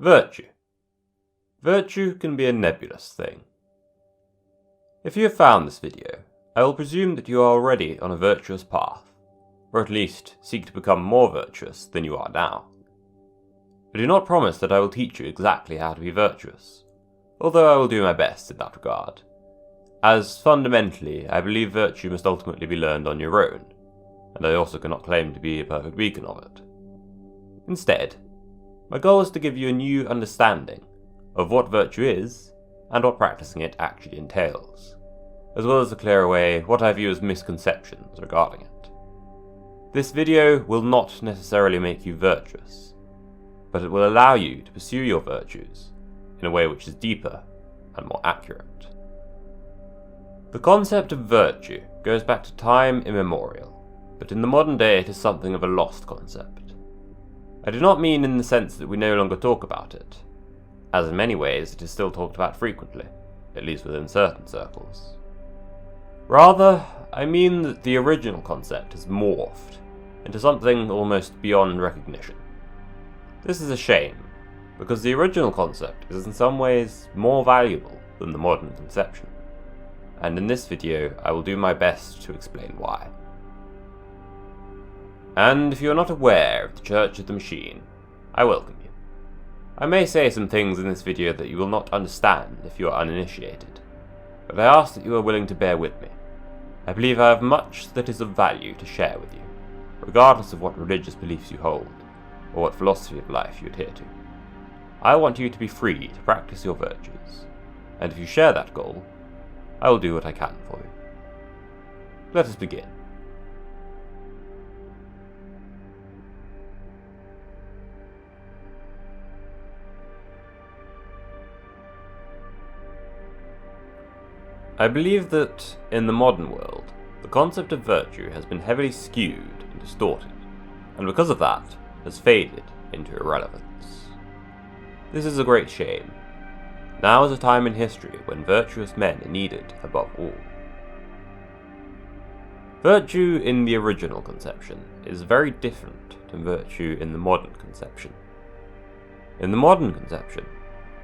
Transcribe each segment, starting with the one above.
Virtue. Virtue can be a nebulous thing. If you have found this video, I will presume that you are already on a virtuous path, or at least seek to become more virtuous than you are now. I do not promise that I will teach you exactly how to be virtuous, although I will do my best in that regard, as fundamentally I believe virtue must ultimately be learned on your own, and I also cannot claim to be a perfect beacon of it. Instead, my goal is to give you a new understanding of what virtue is and what practicing it actually entails, as well as to clear away what I view as misconceptions regarding it. This video will not necessarily make you virtuous, but it will allow you to pursue your virtues in a way which is deeper and more accurate. The concept of virtue goes back to time immemorial, but in the modern day it is something of a lost concept. I do not mean in the sense that we no longer talk about it, as in many ways it is still talked about frequently, at least within certain circles. Rather, I mean that the original concept has morphed into something almost beyond recognition. This is a shame, because the original concept is in some ways more valuable than the modern conception, and in this video I will do my best to explain why. And if you are not aware of the Church of the Machine, I welcome you. I may say some things in this video that you will not understand if you are uninitiated, but I ask that you are willing to bear with me. I believe I have much that is of value to share with you, regardless of what religious beliefs you hold, or what philosophy of life you adhere to. I want you to be free to practice your virtues, and if you share that goal, I will do what I can for you. Let us begin. I believe that, in the modern world, the concept of virtue has been heavily skewed and distorted, and because of that, has faded into irrelevance. This is a great shame. Now is a time in history when virtuous men are needed above all. Virtue in the original conception is very different to virtue in the modern conception. In the modern conception,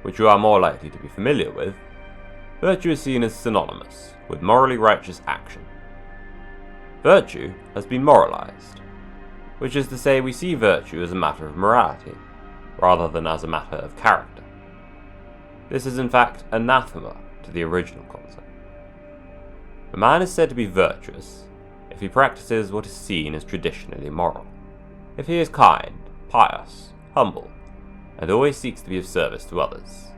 which you are more likely to be familiar with, virtue is seen as synonymous with morally righteous action. Virtue has been moralized, which is to say we see virtue as a matter of morality, rather than as a matter of character. This is in fact anathema to the original concept. A man is said to be virtuous if he practices what is seen as traditionally moral, if he is kind, pious, humble, and always seeks to be of service to others.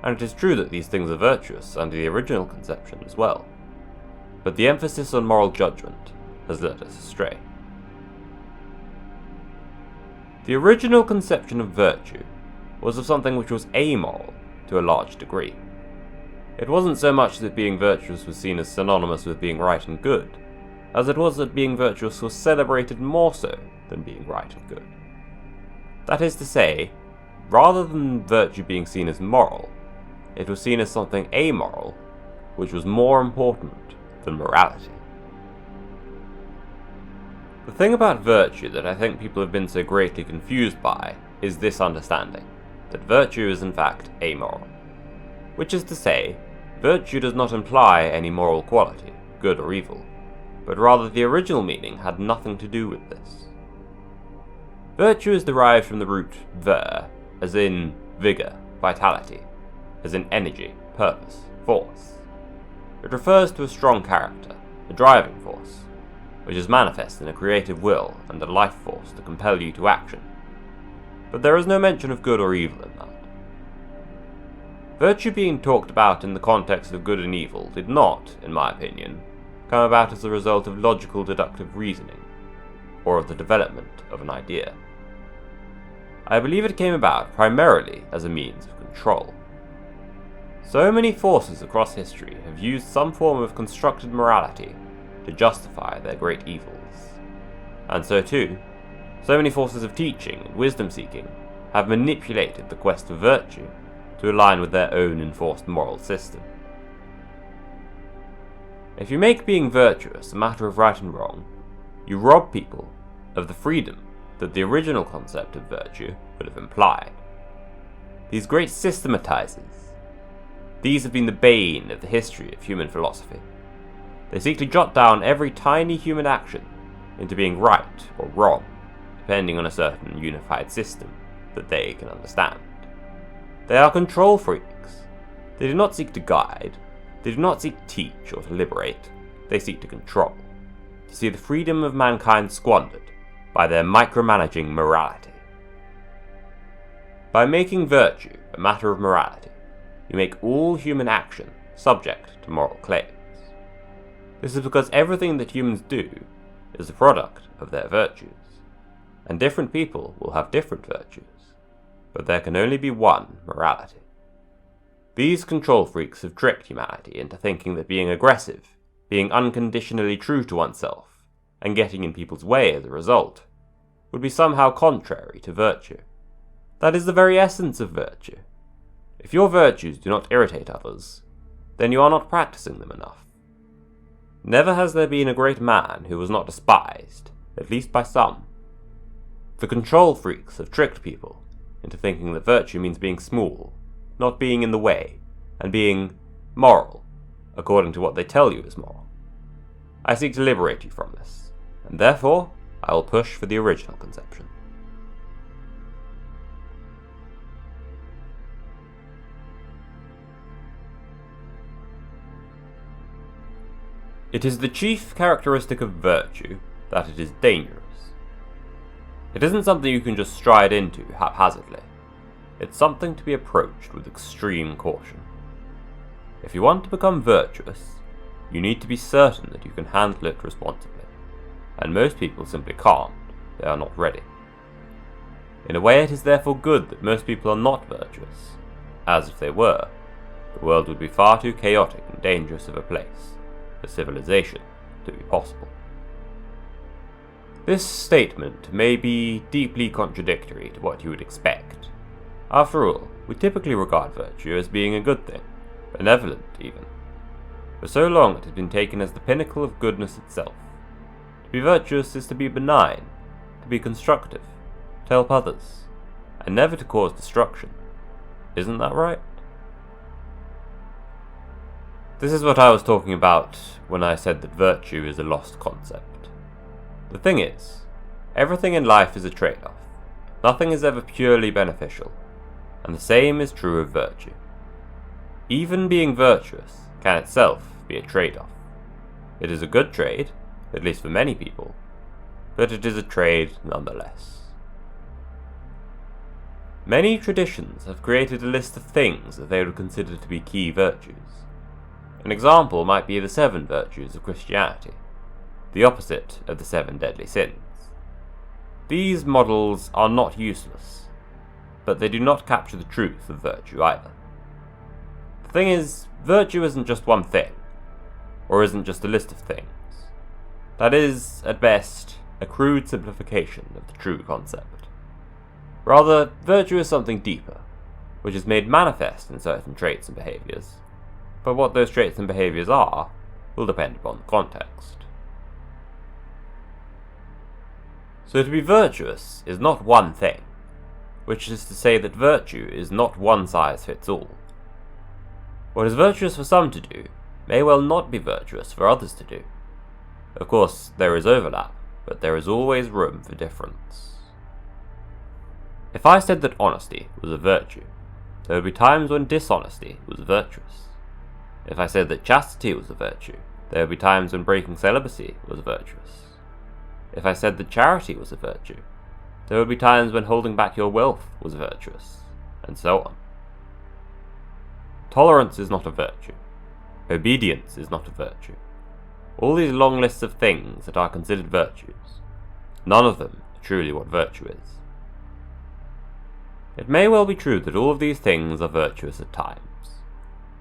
And it is true that these things are virtuous under the original conception as well, but the emphasis on moral judgment has led us astray. The original conception of virtue was of something which was amoral to a large degree. It wasn't so much that being virtuous was seen as synonymous with being right and good, as it was that being virtuous was celebrated more so than being right and good. That is to say, rather than virtue being seen as moral, it was seen as something amoral, which was more important than morality. The thing about virtue that I think people have been so greatly confused by is this understanding, that virtue is in fact amoral. Which is to say, virtue does not imply any moral quality, good or evil, but rather the original meaning had nothing to do with this. Virtue is derived from the root vir, as in vigor, vitality, as in energy, purpose, force. It refers to a strong character, a driving force, which is manifest in a creative will and a life force to compel you to action. But there is no mention of good or evil in that. Virtue being talked about in the context of good and evil did not, in my opinion, come about as a result of logical deductive reasoning, or of the development of an idea. I believe it came about primarily as a means of control. So many forces across history have used some form of constructed morality to justify their great evils. And so too, so many forces of teaching and wisdom-seeking have manipulated the quest for virtue to align with their own enforced moral system. If you make being virtuous a matter of right and wrong, you rob people of the freedom that the original concept of virtue would have implied. these great systematizers. These have been the bane of the history of human philosophy. They seek to jot down every tiny human action into being right or wrong, depending on a certain unified system that they can understand. They are control freaks. They do not seek to guide, they do not seek to teach or to liberate, they seek to control, to see the freedom of mankind squandered by their micromanaging morality. By making virtue a matter of morality, you make all human action subject to moral claims. This is because everything that humans do is the product of their virtues, and different people will have different virtues, but there can only be one morality. These control freaks have tricked humanity into thinking that being aggressive, being unconditionally true to oneself, and getting in people's way as a result, would be somehow contrary to virtue. That is the very essence of virtue. If your virtues do not irritate others, then you are not practicing them enough. Never has there been a great man who was not despised, at least by some. The control freaks have tricked people into thinking that virtue means being small, not being in the way, and being moral, according to what they tell you is moral. I seek to liberate you from this, and therefore I will push for the original conception. It is the chief characteristic of virtue that it is dangerous. It isn't something you can just stride into haphazardly. It's something to be approached with extreme caution. If you want to become virtuous, you need to be certain that you can handle it responsibly, and most people simply can't. They are not ready. In a way, it is therefore good that most people are not virtuous, as if they were, the world would be far too chaotic and dangerous of a place for civilization to be possible. This statement may be deeply contradictory to what you would expect. After all, we typically regard virtue as being a good thing, benevolent even. For so long it has been taken as the pinnacle of goodness itself. To be virtuous is to be benign, to be constructive, to help others, and never to cause destruction. Isn't that right? This is what I was talking about when I said that virtue is a lost concept. The thing is, everything in life is a trade-off. Nothing is ever purely beneficial, and the same is true of virtue. Even being virtuous can itself be a trade-off. It is a good trade, at least for many people, but it is a trade nonetheless. Many traditions have created a list of things that they would consider to be key virtues. An example might be the 7 virtues of Christianity, the opposite of the 7 deadly sins. These models are not useless, but they do not capture the truth of virtue either. The thing is, virtue isn't just one thing, or isn't just a list of things. That is, at best, a crude simplification of the true concept. Rather, virtue is something deeper, which is made manifest in certain traits and behaviors, but what those traits and behaviors are will depend upon the context. So to be virtuous is not one thing, which is to say that virtue is not one size fits all. What is virtuous for some to do may well not be virtuous for others to do. Of course, there is overlap, but there is always room for difference. If I said that honesty was a virtue, there would be times when dishonesty was virtuous. If I said that chastity was a virtue, there would be times when breaking celibacy was virtuous. If I said that charity was a virtue, there would be times when holding back your wealth was virtuous, and so on. Tolerance is not a virtue. Obedience is not a virtue. All these long lists of things that are considered virtues, none of them are truly what virtue is. It may well be true that all of these things are virtuous at times,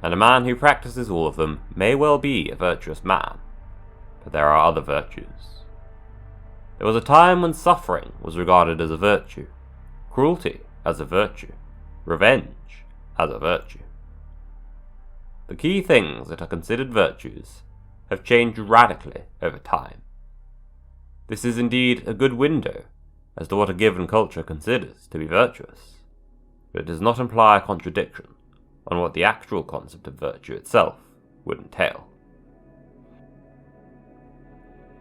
and a man who practices all of them may well be a virtuous man, but there are other virtues. There was a time when suffering was regarded as a virtue, cruelty as a virtue, revenge as a virtue. The key things that are considered virtues have changed radically over time. This is indeed a good window as to what a given culture considers to be virtuous. but it does not imply a contradiction on what the actual concept of virtue itself would entail.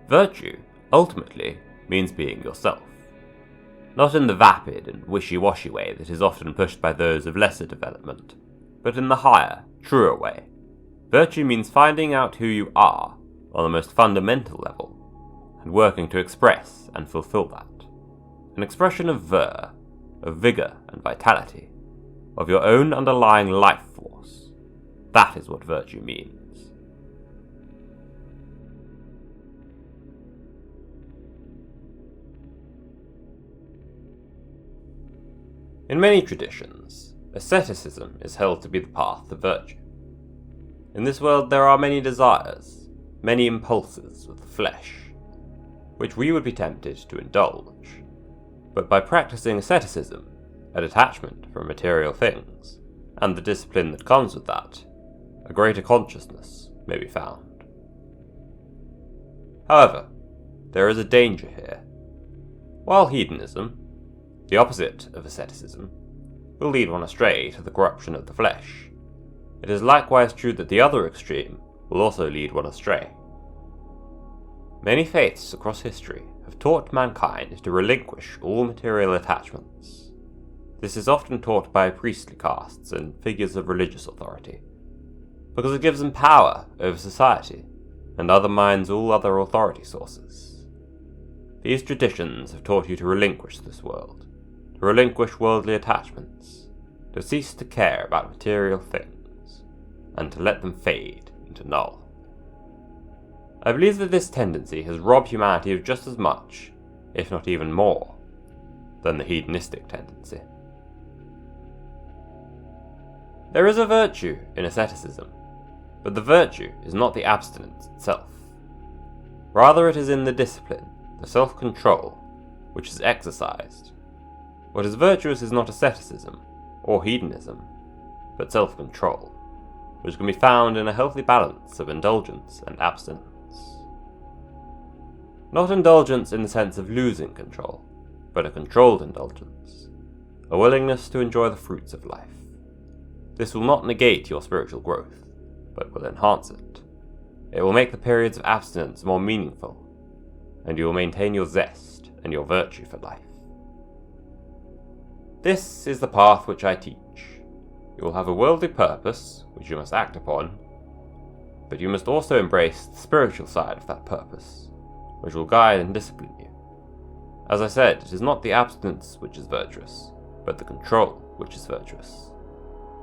Virtue, ultimately, means being yourself. Not in the vapid and wishy-washy way that is often pushed by those of lesser development, but in the higher, truer way. Virtue means finding out who you are on the most fundamental level, and working to express and fulfill that. An expression of vigour and vitality, of your own underlying life force. That is what virtue means. In many traditions, asceticism is held to be the path of virtue. In this world there are many desires, many impulses of the flesh, which we would be tempted to indulge. But by practicing asceticism, a detachment from material things, and the discipline that comes with that, a greater consciousness may be found. However, there is a danger here. While hedonism, the opposite of asceticism, will lead one astray to the corruption of the flesh, it is likewise true that the other extreme will also lead one astray. Many faiths across history have taught mankind to relinquish all material attachments. This is often taught by priestly castes and figures of religious authority, because it gives them power over society and undermines all other authority sources. These traditions have taught you to relinquish this world, to relinquish worldly attachments, to cease to care about material things, and to let them fade into null. I believe that this tendency has robbed humanity of just as much, if not even more, than the hedonistic tendency. There is a virtue in asceticism, but the virtue is not the abstinence itself. Rather, it is in the discipline, the self-control, which is exercised. What is virtuous is not asceticism or hedonism, but self-control, which can be found in a healthy balance of indulgence and abstinence. Not indulgence in the sense of losing control, but a controlled indulgence, a willingness to enjoy the fruits of life. This will not negate your spiritual growth, but will enhance it. It will make the periods of abstinence more meaningful, and you will maintain your zest and your virtue for life. This is the path which I teach. You will have a worldly purpose, which you must act upon, but you must also embrace the spiritual side of that purpose, which will guide and discipline you. As I said, it is not the abstinence which is virtuous, but the control which is virtuous.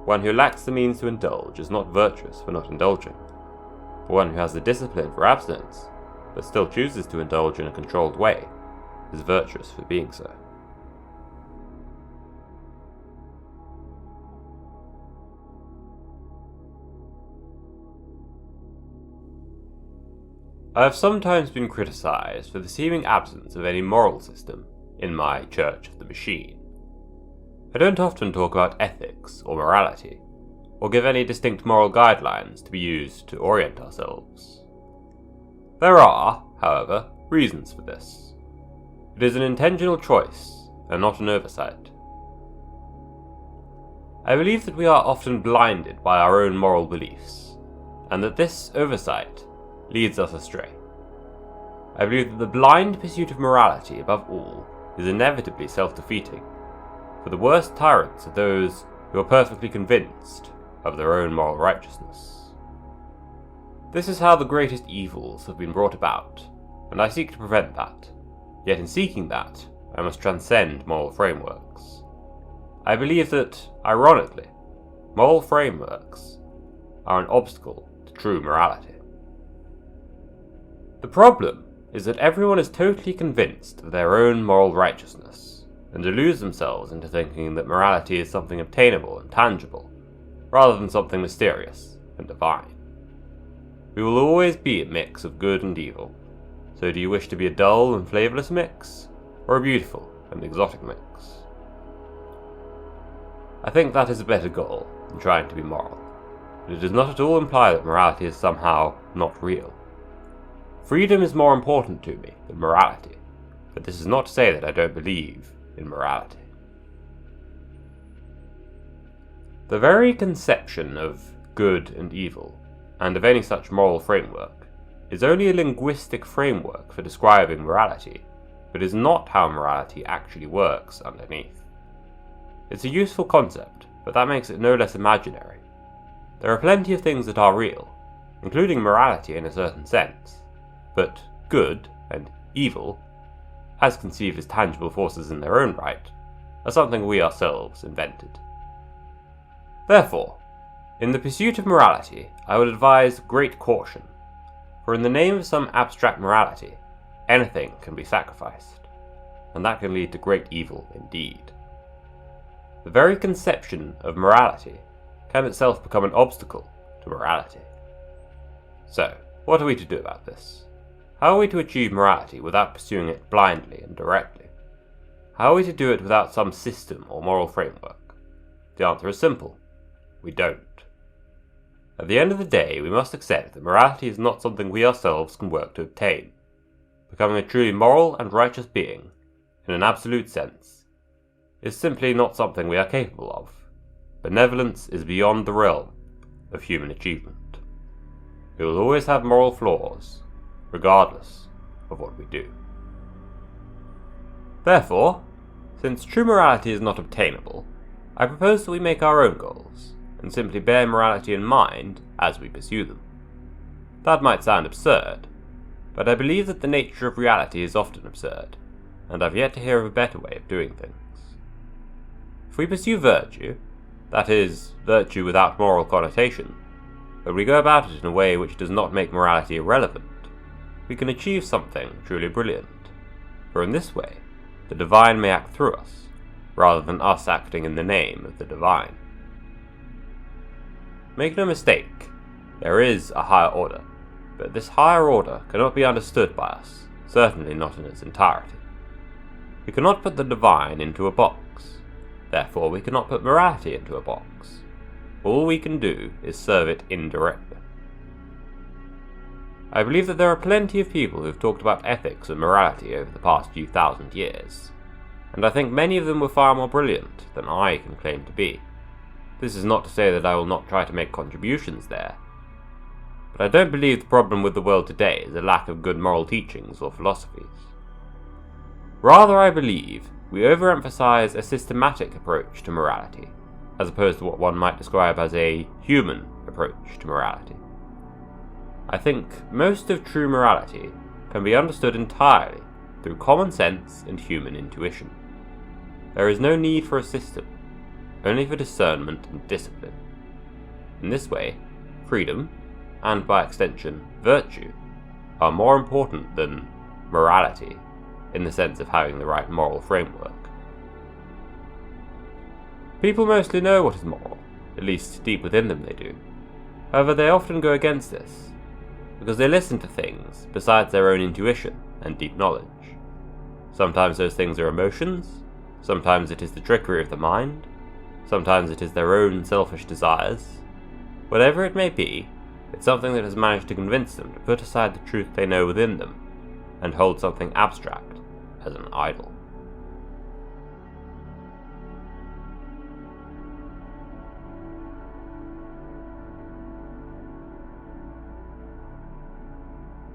One who lacks the means to indulge is not virtuous for not indulging, but one who has the discipline for abstinence, but still chooses to indulge in a controlled way, is virtuous for being so. I have sometimes been criticized for the seeming absence of any moral system in my Church of the Machine. I don't often talk about ethics or morality, or give any distinct moral guidelines to be used to orient ourselves. There are, however, reasons for this. It is an intentional choice, and not an oversight. I believe that we are often blinded by our own moral beliefs, and that this oversight leads us astray. I believe that the blind pursuit of morality above all is inevitably self-defeating, for the worst tyrants are those who are perfectly convinced of their own moral righteousness. This is how the greatest evils have been brought about, and I seek to prevent that. Yet in seeking that, I must transcend moral frameworks. I believe that, ironically, moral frameworks are an obstacle to true morality. The problem is that everyone is totally convinced of their own moral righteousness, and deludes themselves into thinking that morality is something obtainable and tangible, rather than something mysterious and divine. We will always be a mix of good and evil, so do you wish to be a dull and flavourless mix, or a beautiful and exotic mix? I think that is a better goal than trying to be moral, but it does not at all imply that morality is somehow not real. Freedom is more important to me than morality, but this is not to say that I don't believe in morality. The very conception of good and evil, and of any such moral framework, is only a linguistic framework for describing morality, but is not how morality actually works underneath. It's a useful concept, but that makes it no less imaginary. There are plenty of things that are real, including morality in a certain sense, but good and evil, as conceived as tangible forces in their own right, are something we ourselves invented. Therefore, in the pursuit of morality, I would advise great caution, for in the name of some abstract morality, anything can be sacrificed, and that can lead to great evil indeed. The very conception of morality can itself become an obstacle to morality. So, what are we to do about this? How are we to achieve morality without pursuing it blindly and directly? How are we to do it without some system or moral framework? The answer is simple. We don't. At the end of the day, we must accept that morality is not something we ourselves can work to obtain. Becoming a truly moral and righteous being, in an absolute sense, is simply not something we are capable of. Benevolence is beyond the realm of human achievement. We will always have moral flaws, regardless of what we do. Therefore, since true morality is not obtainable, I propose that we make our own goals, and simply bear morality in mind as we pursue them. That might sound absurd, but I believe that the nature of reality is often absurd, and I've yet to hear of a better way of doing things. If we pursue virtue, that is, virtue without moral connotation, but we go about it in a way which does not make morality irrelevant, we can achieve something truly brilliant, for in this way, the divine may act through us, rather than us acting in the name of the divine. Make no mistake, there is a higher order, but this higher order cannot be understood by us, certainly not in its entirety. We cannot put the divine into a box, therefore we cannot put morality into a box. All we can do is serve it indirectly. I believe that there are plenty of people who have talked about ethics and morality over the past few thousand years, and I think many of them were far more brilliant than I can claim to be. This is not to say that I will not try to make contributions there, but I don't believe the problem with the world today is a lack of good moral teachings or philosophies. Rather, I believe we overemphasize a systematic approach to morality, as opposed to what one might describe as a human approach to morality. I think most of true morality can be understood entirely through common sense and human intuition. There is no need for a system, only for discernment and discipline. In this way, freedom, and by extension virtue, are more important than morality in the sense of having the right moral framework. People mostly know what is moral, at least deep within them they do. However, they often go against this, because they listen to things besides their own intuition and deep knowledge. Sometimes those things are emotions, sometimes it is the trickery of the mind, sometimes it is their own selfish desires. Whatever it may be, it's something that has managed to convince them to put aside the truth they know within them, and hold something abstract as an idol.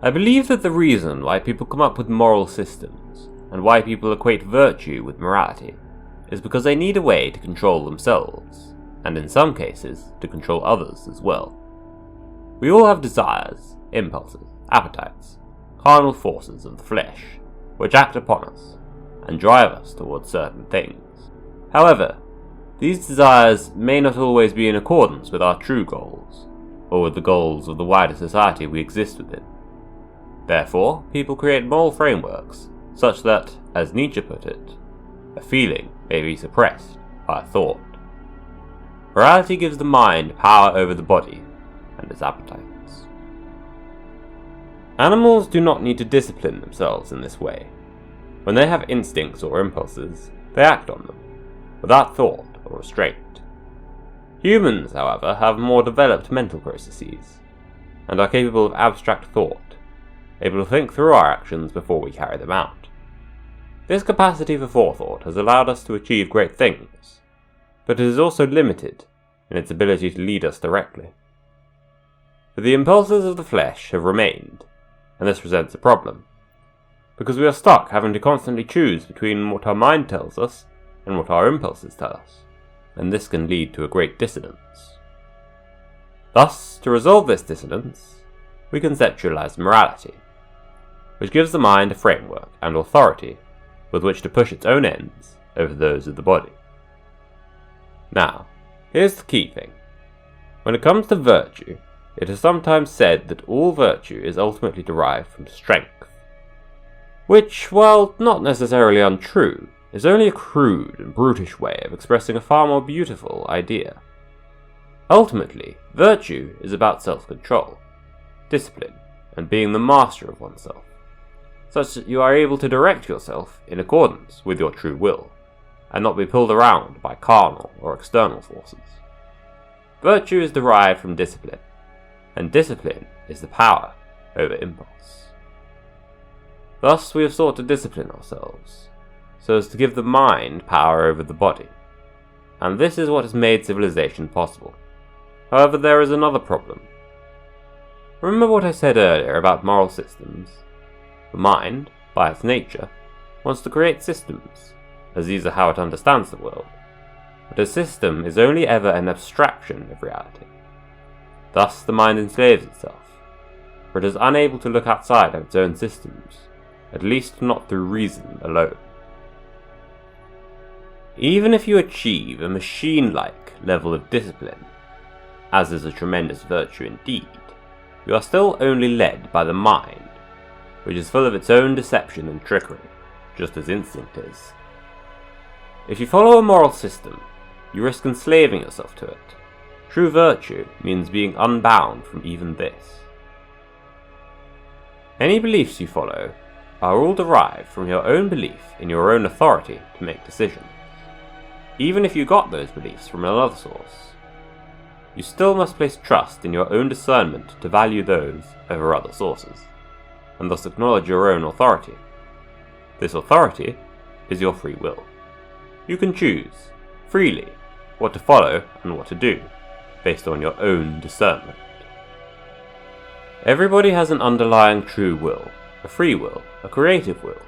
I believe that the reason why people come up with moral systems, and why people equate virtue with morality, is because they need a way to control themselves, and in some cases, to control others as well. We all have desires, impulses, appetites, carnal forces of the flesh, which act upon us, and drive us towards certain things. However, these desires may not always be in accordance with our true goals, or with the goals of the wider society we exist within. Therefore, people create moral frameworks, such that, as Nietzsche put it, a feeling may be suppressed by a thought. Morality gives the mind power over the body and its appetites. Animals do not need to discipline themselves in this way. When they have instincts or impulses, they act on them, without thought or restraint. Humans, however, have more developed mental processes, and are capable of abstract thought, able to think through our actions before we carry them out. This capacity for forethought has allowed us to achieve great things, but it is also limited in its ability to lead us directly. But the impulses of the flesh have remained, and this presents a problem, because we are stuck having to constantly choose between what our mind tells us and what our impulses tell us, and this can lead to a great dissonance. Thus, to resolve this dissonance, we conceptualize morality, which gives the mind a framework and authority with which to push its own ends over those of the body. Now, here's the key thing. When it comes to virtue, it is sometimes said that all virtue is ultimately derived from strength, which, while not necessarily untrue, is only a crude and brutish way of expressing a far more beautiful idea. Ultimately, virtue is about self-control, discipline, and being the master of oneself, such that you are able to direct yourself in accordance with your true will, and not be pulled around by carnal or external forces. Virtue is derived from discipline, and discipline is the power over impulse. Thus we have sought to discipline ourselves, so as to give the mind power over the body, and this is what has made civilization possible. However, there is another problem. Remember what I said earlier about moral systems? The mind, by its nature, wants to create systems, as these are how it understands the world, but a system is only ever an abstraction of reality. Thus the mind enslaves itself, for it is unable to look outside of its own systems, at least not through reason alone. Even if you achieve a machine-like level of discipline, as is a tremendous virtue indeed, you are still only led by the mind, which is full of its own deception and trickery, just as instinct is. If you follow a moral system, you risk enslaving yourself to it. True virtue means being unbound from even this. Any beliefs you follow are all derived from your own belief in your own authority to make decisions. Even if you got those beliefs from another source, you still must place trust in your own discernment to value those over other sources, and thus acknowledge your own authority. This authority is your free will. You can choose, freely, what to follow and what to do, based on your own discernment. Everybody has an underlying true will, a free will, a creative will,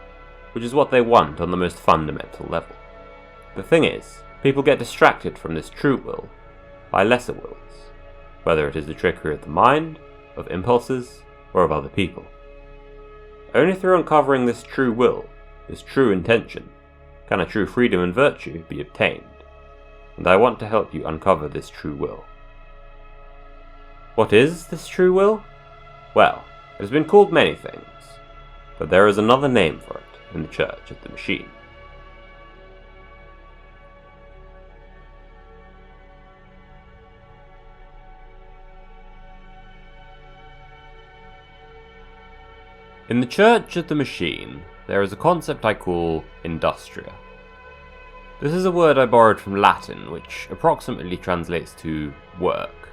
which is what they want on the most fundamental level. The thing is, people get distracted from this true will by lesser wills, whether it is the trickery of the mind, of impulses, or of other people. Only through uncovering this true will, this true intention, can a true freedom and virtue be obtained, and I want to help you uncover this true will. What is this true will? Well, it has been called many things, but there is another name for it in the Church of the Machine. In the Church of the Machine, there is a concept I call industria. This is a word I borrowed from Latin, which approximately translates to work,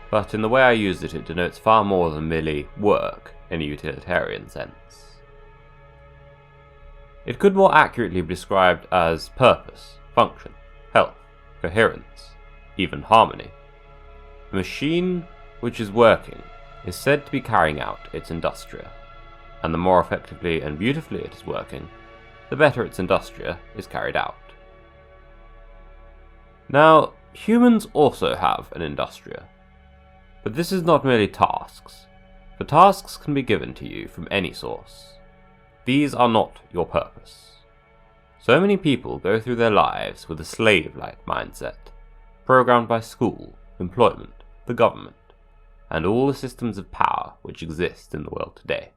but in the way I use it, it denotes far more than merely work in a utilitarian sense. It could more accurately be described as purpose, function, health, coherence, even harmony. A machine which is working is said to be carrying out its industria, and the more effectively and beautifully it is working, the better its industria is carried out. Now, humans also have an industria, but this is not merely tasks, for tasks can be given to you from any source. These are not your purpose. So many people go through their lives with a slave-like mindset, programmed by school, employment, the government, and all the systems of power which exist in the world today.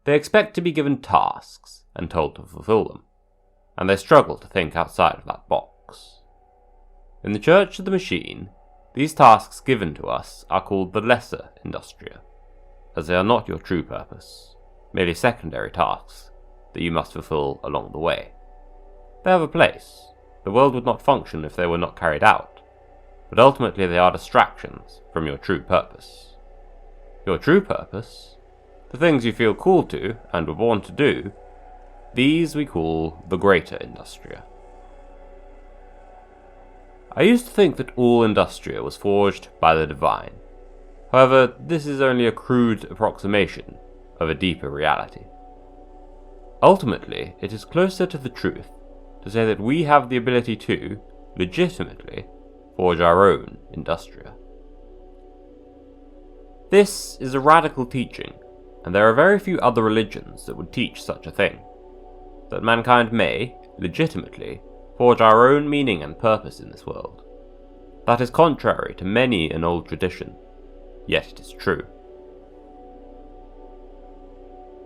They expect to be given tasks and told to fulfill them, and they struggle to think outside of that box. In the Church of the Machine, these tasks given to us are called the lesser industria, as they are not your true purpose, merely secondary tasks that you must fulfill along the way. They have a place. The world would not function if they were not carried out, but ultimately they are distractions from your true purpose. Your true purpose, the things you feel called to and were born to do, these we call the Greater Industria. I used to think that all Industria was forged by the divine. However, this is only a crude approximation of a deeper reality. Ultimately, it is closer to the truth to say that we have the ability to, legitimately, forge our own Industria. This is a radical teaching, and there are very few other religions that would teach such a thing. That mankind may, legitimately, forge our own meaning and purpose in this world. That is contrary to many an old tradition, yet it is true.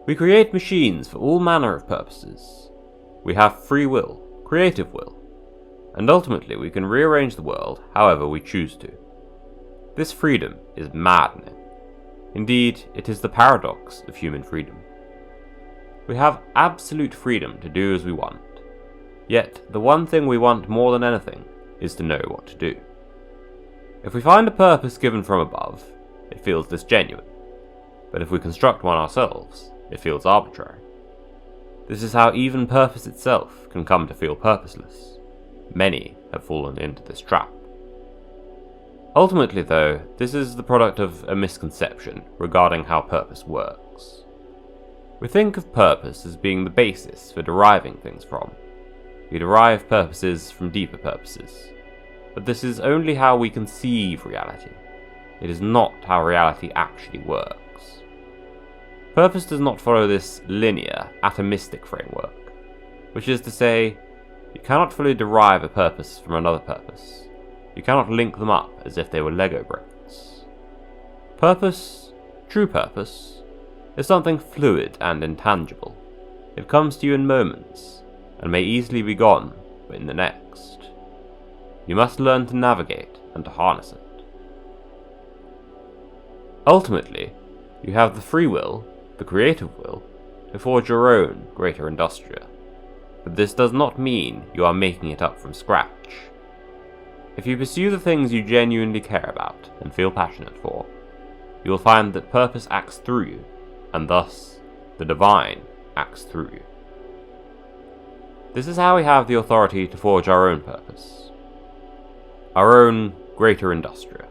We create machines for all manner of purposes. We have free will, creative will, and ultimately we can rearrange the world however we choose to. This freedom is maddening. Indeed, it is the paradox of human freedom. We have absolute freedom to do as we want, yet the one thing we want more than anything is to know what to do. If we find a purpose given from above, it feels disgenuine, but if we construct one ourselves, it feels arbitrary. This is how even purpose itself can come to feel purposeless. Many have fallen into this trap. Ultimately, though, this is the product of a misconception regarding how purpose works. We think of purpose as being the basis for deriving things from. We derive purposes from deeper purposes, but this is only how we conceive reality. It is not how reality actually works. Purpose does not follow this linear, atomistic framework, which is to say, you cannot fully derive a purpose from another purpose. You cannot link them up as if they were Lego bricks. Purpose, true purpose, is something fluid and intangible. It comes to you in moments, and may easily be gone in the next. You must learn to navigate and to harness it. Ultimately, you have the free will, the creative will, to forge your own Greater Industria. But this does not mean you are making it up from scratch. If you pursue the things you genuinely care about and feel passionate for, you will find that purpose acts through you, and thus, the divine acts through you. This is how we have the authority to forge our own purpose. Our own Greater Industria.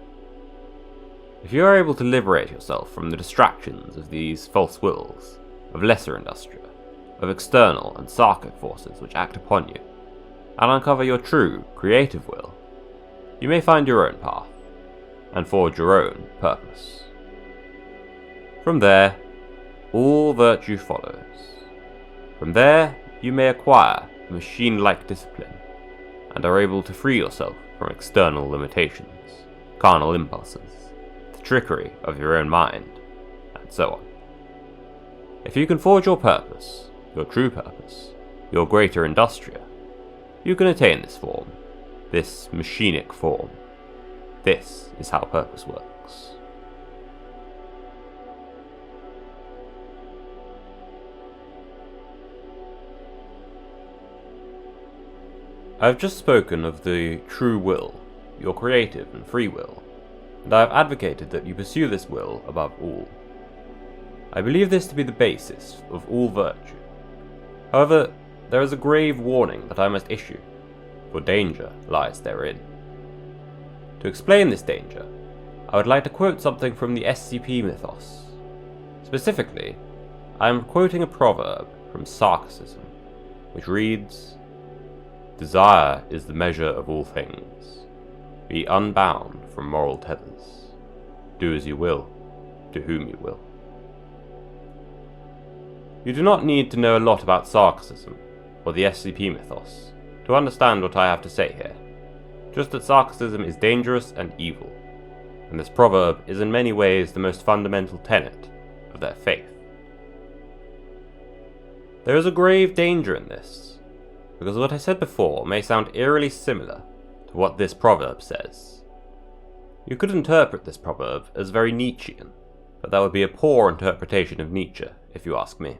If you are able to liberate yourself from the distractions of these false wills, of lesser Industria, of external and sarkic forces which act upon you, and uncover your true, creative will, you may find your own path, and forge your own purpose. From there, all virtue follows. From there, you may acquire a machine-like discipline, and are able to free yourself from external limitations, carnal impulses, the trickery of your own mind, and so on. If you can forge your purpose, your true purpose, your Greater Industria, you can attain this form, this machinic form. This is how purpose works. I have just spoken of the true will, your creative and free will, and I have advocated that you pursue this will above all. I believe this to be the basis of all virtue. However, there is a grave warning that I must issue, for danger lies therein. To explain this danger, I would like to quote something from the SCP mythos. Specifically, I am quoting a proverb from asceticism, which reads, "Desire is the measure of all things. Be unbound from moral tethers. Do as you will, to whom you will." You do not need to know a lot about asceticism, or the SCP mythos, to understand what I have to say here. Just that asceticism is dangerous and evil, and this proverb is in many ways the most fundamental tenet of their faith. There is a grave danger in this, because what I said before may sound eerily similar to what this proverb says. You could interpret this proverb as very Nietzschean, but that would be a poor interpretation of Nietzsche, if you ask me.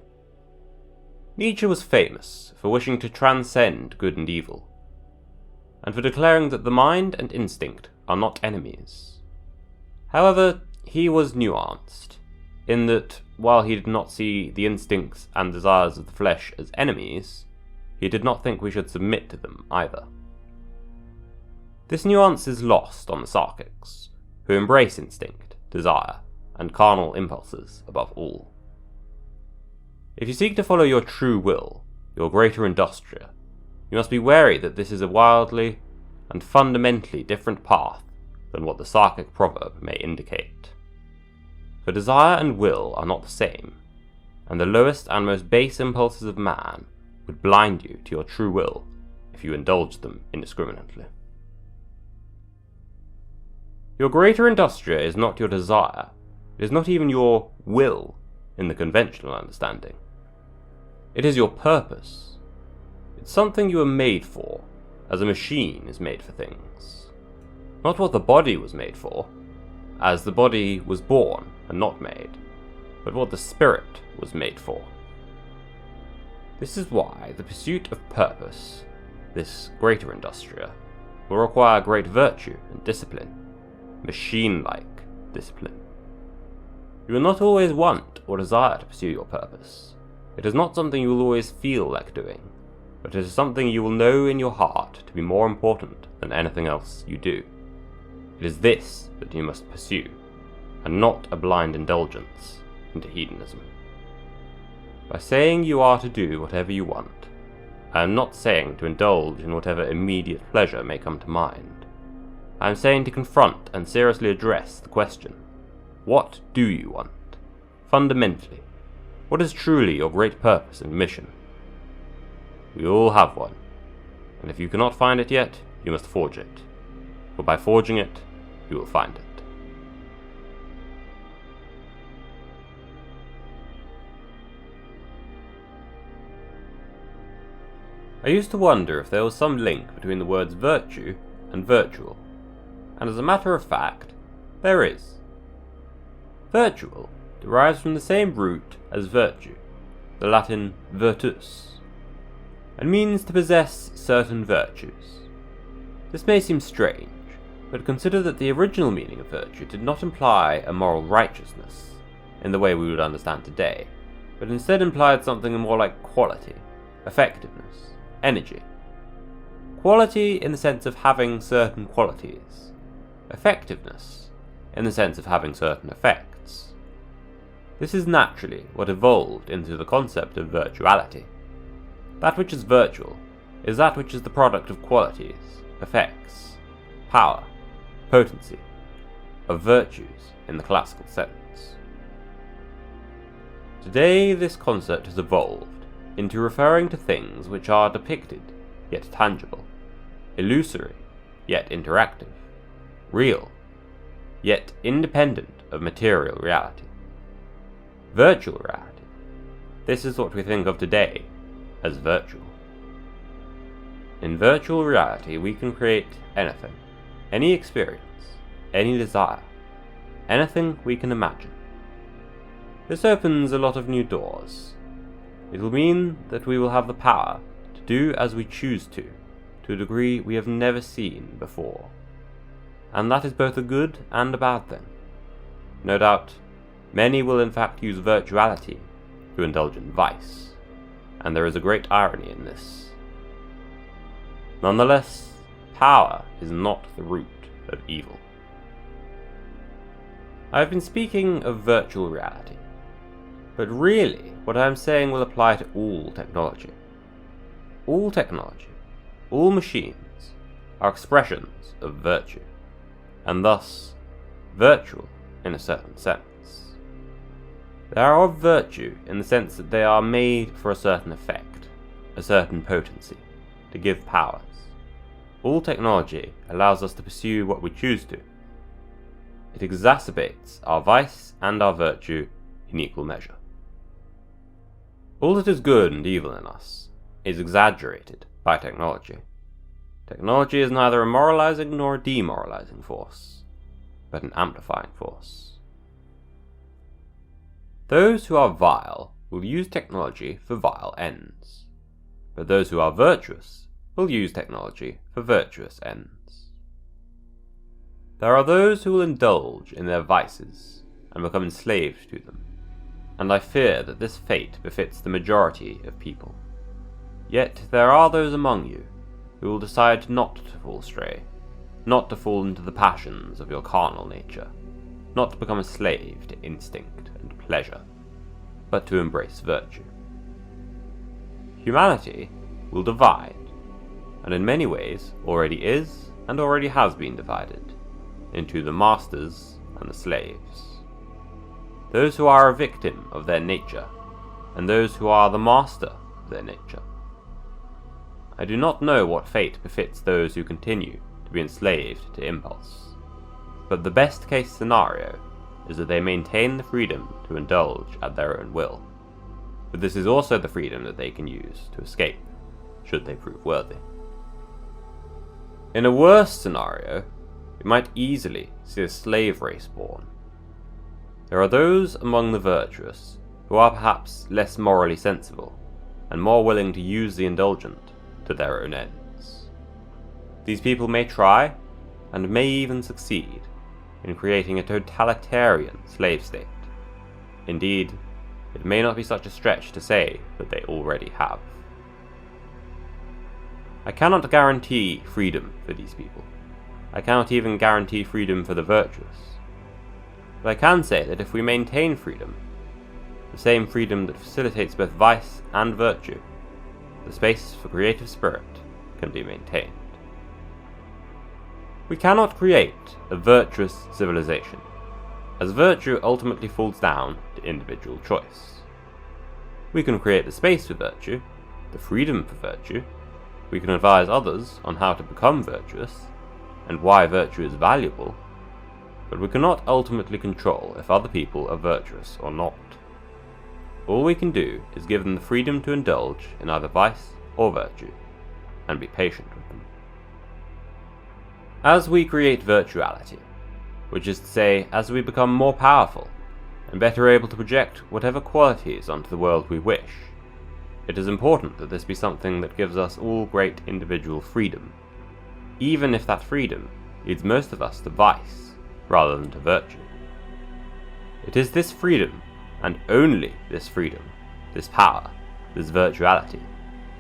Nietzsche was famous for wishing to transcend good and evil, and for declaring that the mind and instinct are not enemies. However, he was nuanced, in that while he did not see the instincts and desires of the flesh as enemies, he did not think we should submit to them either. This nuance is lost on the Sarkics, who embrace instinct, desire, and carnal impulses above all. If you seek to follow your true will, your Greater Industria, you must be wary that this is a wildly and fundamentally different path than what the Sarkic proverb may indicate. For desire and will are not the same, and the lowest and most base impulses of man would blind you to your true will if you indulged them indiscriminately. Your Greater Industria is not your desire, it is not even your will in the conventional understanding. It is your purpose. It's something you were made for, as a machine is made for things. Not what the body was made for, as the body was born and not made, but what the spirit was made for. This is why the pursuit of purpose, this Greater Industria, will require great virtue and discipline, machine-like discipline. You will not always want or desire to pursue your purpose. It is not something you will always feel like doing, but it is something you will know in your heart to be more important than anything else you do. It is this that you must pursue, and not a blind indulgence into hedonism. By saying you are to do whatever you want, I am not saying to indulge in whatever immediate pleasure may come to mind. I am saying to confront and seriously address the question, what do you want? Fundamentally, what is truly your great purpose and mission? We all have one, and if you cannot find it yet, you must forge it, for by forging it, you will find it. I used to wonder if there was some link between the words virtue and virtual, and as a matter of fact, there is. Virtual derives from the same root as virtue, the Latin virtus, and means to possess certain virtues. This may seem strange, but consider that the original meaning of virtue did not imply a moral righteousness, in the way we would understand today, but instead implied something more like quality, effectiveness, energy. Quality in the sense of having certain qualities, effectiveness in the sense of having certain effects. This is naturally what evolved into the concept of virtuality. That which is virtual is that which is the product of qualities, effects, power, potency, of virtues in the classical sense. Today this concept has evolved into referring to things which are depicted, yet tangible, illusory, yet interactive, real, yet independent of material reality. Virtual reality. This is what we think of today as virtual. In virtual reality, we can create anything, any experience, any desire, anything we can imagine. This opens a lot of new doors. It will mean that we will have the power to do as we choose to a degree we have never seen before. And that is both a good and a bad thing. No doubt, many will in fact use virtuality to indulge in vice, and there is a great irony in this. Nonetheless, power is not the root of evil. I have been speaking of virtual reality, but really what I am saying will apply to all technology. All technology, all machines, are expressions of virtue, and thus virtual in a certain sense. They are of virtue in the sense that they are made for a certain effect, a certain potency, to give powers. All technology allows us to pursue what we choose to. It exacerbates our vice and our virtue in equal measure. All that is good and evil in us is exaggerated by technology. Technology is neither a moralizing nor a demoralizing force, but an amplifying force. Those who are vile will use technology for vile ends, but those who are virtuous will use technology for virtuous ends. There are those who will indulge in their vices and become enslaved to them, and I fear that this fate befits the majority of people. Yet there are those among you who will decide not to fall astray, not to fall into the passions of your carnal nature, not to become a slave to instinct and pleasure, but to embrace virtue. Humanity will divide, and in many ways already is and already has been divided, into the masters and the slaves. Those who are a victim of their nature, and those who are the master of their nature. I do not know what fate befits those who continue to be enslaved to impulse, but the best case scenario is that they maintain the freedom to indulge at their own will, but this is also the freedom that they can use to escape, should they prove worthy. In a worse scenario, we might easily see a slave race born. There are those among the virtuous who are perhaps less morally sensible, and more willing to use the indulgent to their own ends. These people may try, and may even succeed, in creating a totalitarian slave state. Indeed, it may not be such a stretch to say that they already have. I cannot guarantee freedom for these people. I cannot even guarantee freedom for the virtuous. But I can say that if we maintain freedom, the same freedom that facilitates both vice and virtue, the space for creative spirit can be maintained. We cannot create a virtuous civilization, as virtue ultimately falls down to individual choice. We can create the space for virtue, the freedom for virtue, we can advise others on how to become virtuous, and why virtue is valuable, but we cannot ultimately control if other people are virtuous or not. All we can do is give them the freedom to indulge in either vice or virtue, and be patient with them. As we create virtuality, which is to say, as we become more powerful, and better able to project whatever qualities onto the world we wish, it is important that this be something that gives us all great individual freedom, even if that freedom leads most of us to vice rather than to virtue. It is this freedom, and only this freedom, this power, this virtuality,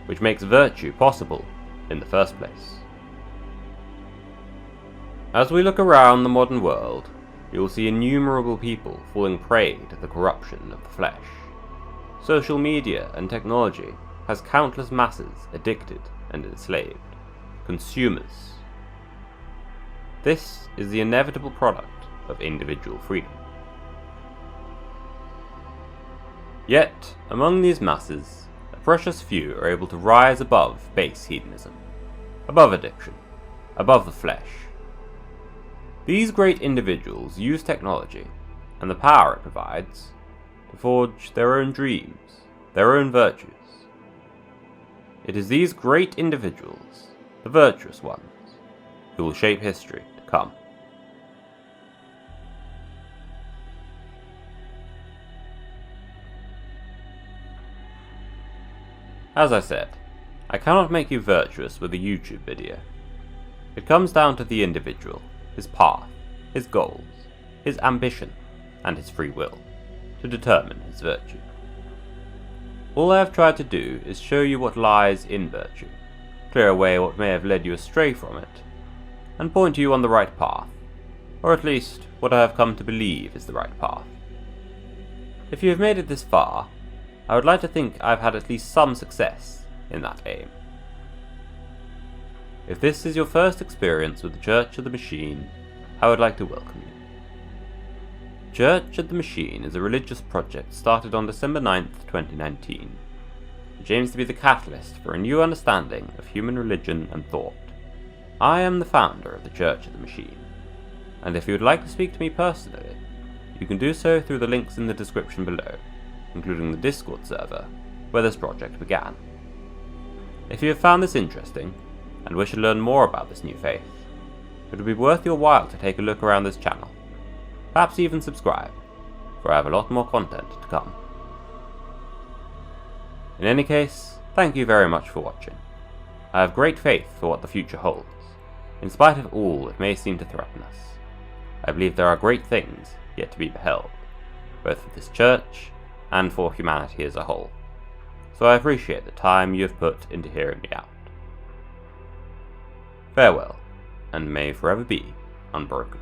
which makes virtue possible in the first place. As we look around the modern world, you will see innumerable people falling prey to the corruption of the flesh. Social media and technology has countless masses addicted and enslaved, consumers. This is the inevitable product of individual freedom. Yet, among these masses, a precious few are able to rise above base hedonism, above addiction, above the flesh. These great individuals use technology, and the power it provides, to forge their own dreams, their own virtues. It is these great individuals, the virtuous ones, who will shape history to come. As I said, I cannot make you virtuous with a YouTube video. It comes down to the individual, his path, his goals, his ambition, and his free will, to determine his virtue. All I have tried to do is show you what lies in virtue, clear away what may have led you astray from it, and point you on the right path, or at least what I have come to believe is the right path. If you have made it this far, I would like to think I have had at least some success in that aim. If this is your first experience with the Church of the Machine, I would like to welcome you. Church of the Machine is a religious project started on December 9th, 2019, which aims to be the catalyst for a new understanding of human religion and thought. I am the founder of the Church of the Machine, and if you would like to speak to me personally, you can do so through the links in the description below, including the Discord server where this project began. If you have found this interesting, and wish to learn more about this new faith, it would be worth your while to take a look around this channel. Perhaps even subscribe, for I have a lot more content to come. In any case, thank you very much for watching. I have great faith for what the future holds, in spite of all that may seem to threaten us. I believe there are great things yet to be beheld, both for this church and for humanity as a whole, so I appreciate the time you have put into hearing me out. Farewell, and may forever be unbroken.